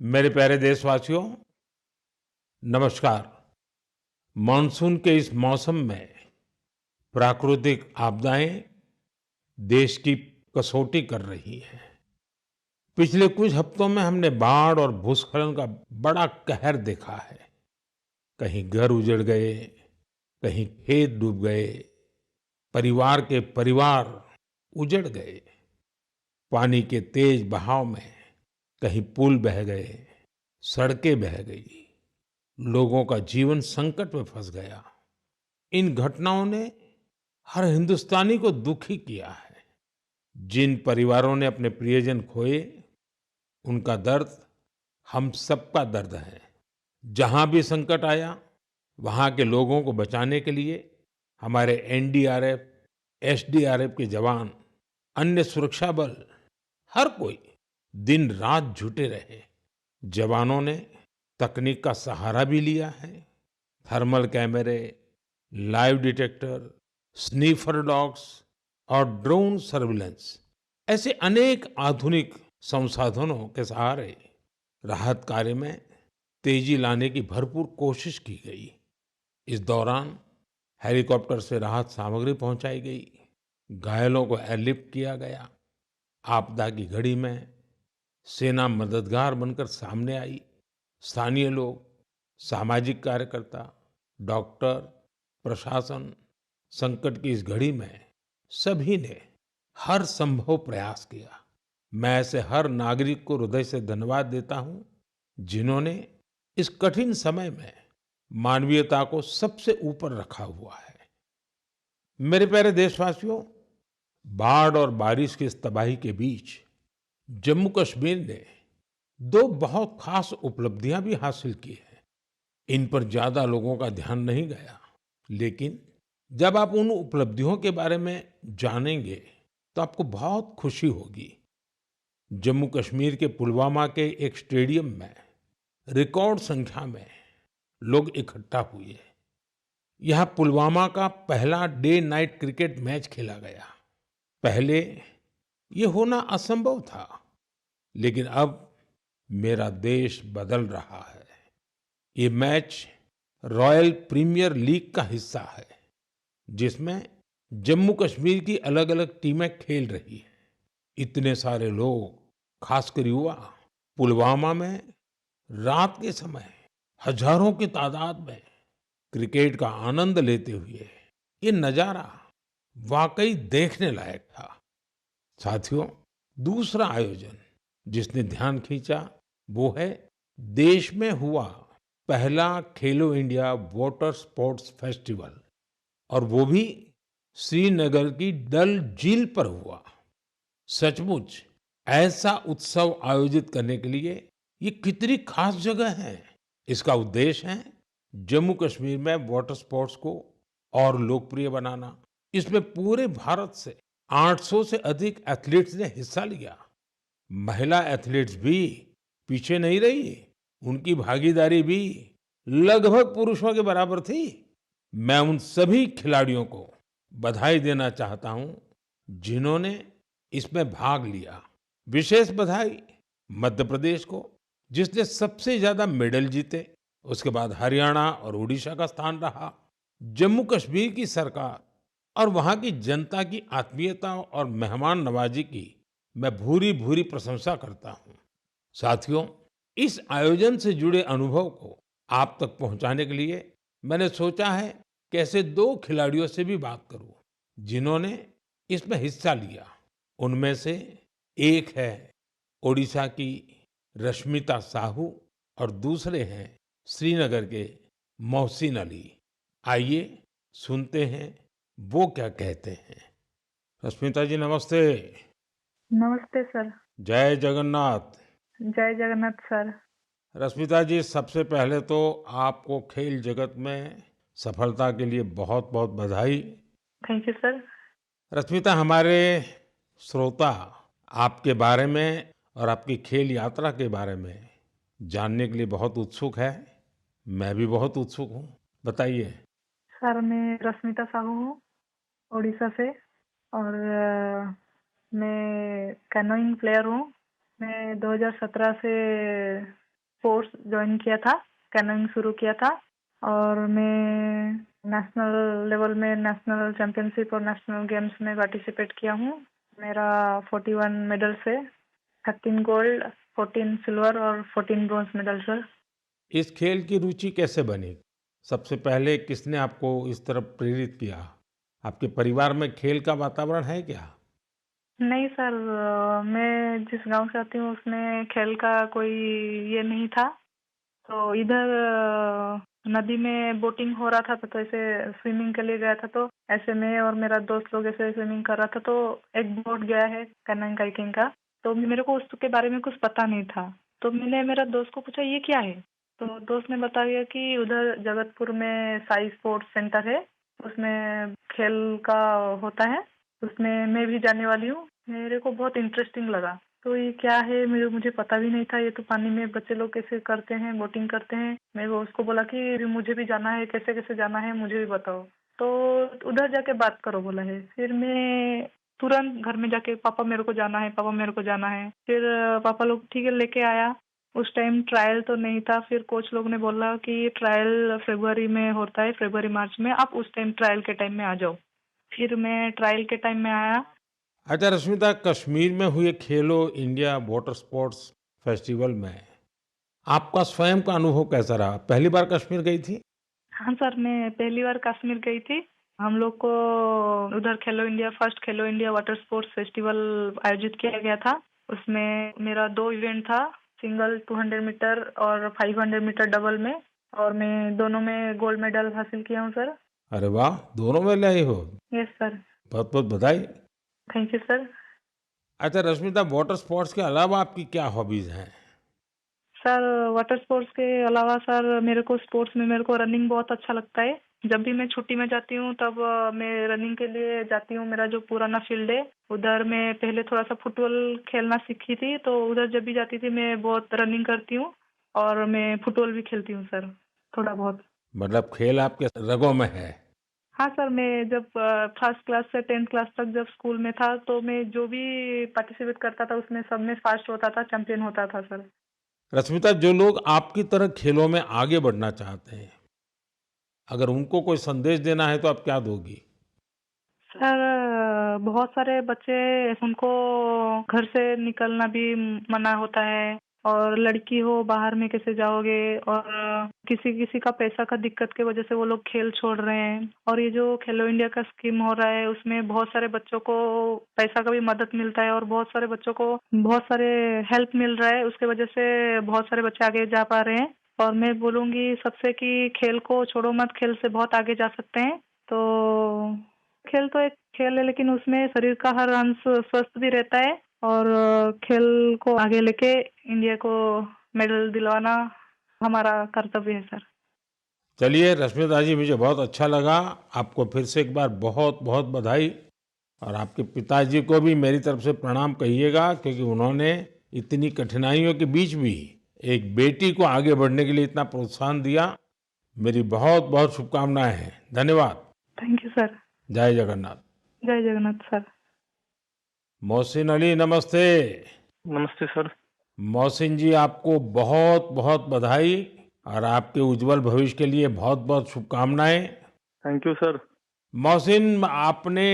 मेरे प्यारे देशवासियों, नमस्कार। मानसून के इस मौसम में प्राकृतिक आपदाएं देश की कसौटी कर रही हैं। पिछले कुछ हफ्तों में हमने बाढ़ और भूस्खलन का बड़ा कहर देखा है। कहीं घर उजड़ गए, कहीं खेत डूब गए, परिवार के परिवार उजड़ गए। पानी के तेज बहाव में कहीं पुल बह गए, सड़कें बह गई, लोगों का जीवन संकट में फंस गया। इन घटनाओं ने हर हिंदुस्तानी को दुखी किया है। जिन परिवारों ने अपने प्रियजन खोए, उनका दर्द हम सबका दर्द है। जहां भी संकट आया, वहां के लोगों को बचाने के लिए हमारे एनडीआरएफ, एसडीआरएफ के जवान, अन्य सुरक्षा बल, हर कोई दिन रात जुटे रहे। जवानों ने तकनीक का सहारा भी लिया है। थर्मल कैमरे, लाइव डिटेक्टर, स्नीफर डॉग्स और ड्रोन सर्विलेंस ऐसे अनेक आधुनिक संसाधनों के सहारे राहत कार्य में तेजी लाने की भरपूर कोशिश की गई। इस दौरान हेलीकॉप्टर से राहत सामग्री पहुंचाई गई, घायलों को एयरलिफ्ट किया गया। आपदा की घड़ी में सेना मददगार बनकर सामने आई। स्थानीय लोग, सामाजिक कार्यकर्ता, डॉक्टर, प्रशासन, संकट की इस घड़ी में सभी ने हर संभव प्रयास किया। मैं ऐसे हर नागरिक को हृदय से धन्यवाद देता हूं, जिन्होंने इस कठिन समय में मानवीयता को सबसे ऊपर रखा हुआ है। मेरे प्यारे देशवासियों, बाढ़ और बारिश की इस तबाही के बीच जम्मू कश्मीर ने दो बहुत खास उपलब्धियां भी हासिल की हैं। इन पर ज्यादा लोगों का ध्यान नहीं गया, लेकिन जब आप उन उपलब्धियों के बारे में जानेंगे तो आपको बहुत खुशी होगी। जम्मू कश्मीर के पुलवामा के एक स्टेडियम में रिकॉर्ड संख्या में लोग इकट्ठा हुए। यहाँ पुलवामा का पहला डे नाइट क्रिकेट मैच खेला गया। पहले ये होना असंभव था, लेकिन अब मेरा देश बदल रहा है। ये मैच रॉयल प्रीमियर लीग का हिस्सा है, जिसमें जम्मू कश्मीर की अलग-अलग टीमें खेल रही हैं। इतने सारे लोग, खासकर युवा, पुलवामा में रात के समय हजारों की तादाद में क्रिकेट का आनंद लेते हुए, ये नजारा वाकई देखने लायक था। साथियों, दूसरा आयोजन जिसने ध्यान खींचा वो है देश में हुआ पहला खेलो इंडिया वाटर स्पोर्ट्स फेस्टिवल, और वो भी श्रीनगर की डल झील पर हुआ। सचमुच ऐसा उत्सव आयोजित करने के लिए ये कितनी खास जगह है। इसका उद्देश्य है जम्मू कश्मीर में वाटर स्पोर्ट्स को और लोकप्रिय बनाना। इसमें पूरे भारत से 800 से अधिक एथलीट्स ने हिस्सा लिया। महिला एथलीट्स भी पीछे नहीं रही, उनकी भागीदारी भी लगभग पुरुषों के बराबर थी। मैं उन सभी खिलाड़ियों को बधाई देना चाहता हूं, जिन्होंने इसमें भाग लिया। विशेष बधाई मध्य प्रदेश को, जिसने सबसे ज्यादा मेडल जीते। उसके बाद हरियाणा और उड़ीसा का स्थान रहा। जम्मू कश्मीर की सरकार और वहां की जनता की आत्मीयता और मेहमान नवाजी की मैं भूरी भूरी प्रशंसा करता हूं। साथियों, इस आयोजन से जुड़े अनुभव को आप तक पहुंचाने के लिए मैंने सोचा है कि ऐसे दो खिलाड़ियों से भी बात करूं, जिन्होंने इसमें हिस्सा लिया। उनमें से एक है ओडिशा की रश्मिता साहू और दूसरे हैं श्रीनगर के मोहसिन अली। आइए सुनते हैं वो क्या कहते हैं। रश्मिता जी, नमस्ते। नमस्ते सर। जय जगन्नाथ। जय जगन्नाथ सर। रश्मिता जी, सबसे पहले तो आपको खेल जगत में सफलता के लिए बहुत बहुत बधाई। Thank you sir. रश्मिता, हमारे श्रोता आपके बारे में और आपकी खेल यात्रा के बारे में जानने के लिए बहुत उत्सुक है। मैं भी बहुत उत्सुक हूँ। बताइए। सर मैं रश्मिता साहू हूँ, उड़ीसा से। और मैं कैनोइंग प्लेयर हूँ। मैं 2017 से कोर्स ज्वाइन किया था, कैनोइंग शुरू किया था। और मैं नेशनल लेवल में नेशनल चैंपियनशिप और नेशनल गेम्स में पार्टिसिपेट किया हूँ। मेरा 41 मेडल्स है, 13 गोल्ड, 14 सिल्वर और 14 ब्रॉन्ज मेडल सर। इस खेल की रुचि कैसे बनी? सबसे पहले किसने आपको इस तरफ प्रेरित किया? आपके परिवार में खेल का वातावरण है क्या? नहीं सर, मैं जिस गांव से आती हूँ उसमें खेल का कोई ये नहीं था। तो इधर नदी में बोटिंग हो रहा था, तो ऐसे स्विमिंग के लिए गया था। तो ऐसे मैं और मेरा दोस्त लोग ऐसे स्विमिंग कर रहा था, तो एक बोट गया है कनान काइकिंग का। तो मेरे को उसके बारे में कुछ पता नहीं था। तो मैंने मेरा दोस्त को पूछा ये क्या है। तो दोस्त ने बताया कि उधर जगतपुर में साई स्पोर्ट्स सेंटर है, उसमें खेल का होता है, उसमें मैं भी जाने वाली हूँ। मेरे को बहुत इंटरेस्टिंग लगा। तो ये क्या है, मुझे पता भी नहीं था। ये तो पानी में बच्चे लोग कैसे करते हैं, बोटिंग करते हैं। मैं वो उसको बोला कि मुझे भी जाना है, कैसे कैसे जाना है मुझे भी बताओ। तो उधर जाके बात करो बोला है। फिर मैं तुरंत घर में जाके पापा मेरे को जाना है, पापा मेरे को जाना है। फिर पापा लोग ठीक है लेके आया। उस टाइम ट्रायल तो नहीं था। फिर कोच लोग ने बोला कि ट्रायल फरवरी में होता है, फरवरी मार्च में, आप उस टाइम ट्रायल के टाइम में आ जाओ। फिर मैं ट्रायल के टाइम में आया। अच्छा रश्मिता, कश्मीर में हुए खेलो इंडिया वाटर स्पोर्ट्स फेस्टिवल में आपका स्वयं का अनुभव कैसा रहा? पहली बार कश्मीर गई थी? हाँ सर, मैं पहली बार कश्मीर गई थी। हम लोग को उधर फर्स्ट खेलो इंडिया वाटर स्पोर्ट्स फेस्टिवल आयोजित किया गया था। उसमें मेरा 2 इवेंट था, सिंगल 200 मीटर और 500 मीटर डबल में। और मैं दोनों में गोल्ड मेडल हासिल किया हूँ सर। अरे वाह, दोनों में ले आई हो। Yes sir. बहुत बहुत बधाई। Thank you sir. अच्छा रश्मिता, वाटर स्पोर्ट्स के अलावा आपकी क्या हॉबीज हैं? सर वाटर स्पोर्ट्स के अलावा सर मेरे को रनिंग बहुत अच्छा लगता है। जब भी मैं छुट्टी में जाती हूँ तब मैं रनिंग के लिए जाती हूँ। मेरा जो पुराना फील्ड है उधर मैं पहले थोड़ा सा फुटबॉल खेलना सीखी थी, तो उधर जब भी जाती थी मैं बहुत रनिंग करती हूँ। और मैं फुटबॉल भी खेलती हूँ सर, थोड़ा बहुत। मतलब खेल आपके रगों में है। हाँ सर, मैं जब फर्स्ट क्लास से 10th क्लास तक जब स्कूल में था, तो मैं जो भी पार्टिसिपेट करता था उसमें सब में फर्स्ट होता था, चैंपियन होता था सर। रश्मिता, जो लोग आपकी तरह खेलों में आगे बढ़ना चाहते हैं, अगर उनको कोई संदेश देना है तो आप क्या दोगी? सर बहुत सारे बच्चे, उनको घर से निकलना भी मना होता है। और लड़की हो बाहर में कैसे जाओगे। और किसी किसी का पैसा का दिक्कत की वजह से वो लोग खेल छोड़ रहे हैं। और ये जो खेलो इंडिया का स्कीम हो रहा है उसमें बहुत सारे बच्चों को पैसा का भी मदद मिलता है, और बहुत सारे बच्चों को बहुत सारे हेल्प मिल रहा है। उसके वजह से बहुत सारे बच्चे आगे जा पा रहे हैं। और मैं बोलूंगी सबसे कि खेल को छोड़ो मत, खेल से बहुत आगे जा सकते हैं। तो खेल तो एक खेल है, लेकिन उसमें शरीर का हर अंश स्वस्थ भी रहता है। और खेल को आगे लेके इंडिया को मेडल दिलवाना हमारा कर्तव्य है सर। चलिए रश्मिता जी, मुझे बहुत अच्छा लगा। आपको फिर से एक बार बहुत बहुत बधाई। और आपके पिताजी को भी मेरी तरफ से प्रणाम कहिएगा, क्योंकि उन्होंने इतनी कठिनाइयों के बीच भी एक बेटी को आगे बढ़ने के लिए इतना प्रोत्साहन दिया। मेरी बहुत बहुत शुभकामनाएं हैं। धन्यवाद। Thank you sir. जय जगन्नाथ। जय जगन्नाथ सर। मोहसिन अली, नमस्ते। नमस्ते सर। मोहसिन जी, आपको बहुत बहुत बधाई और आपके उज्जवल भविष्य के लिए बहुत बहुत शुभकामनाएं। Thank you sir. मोहसिन, आपने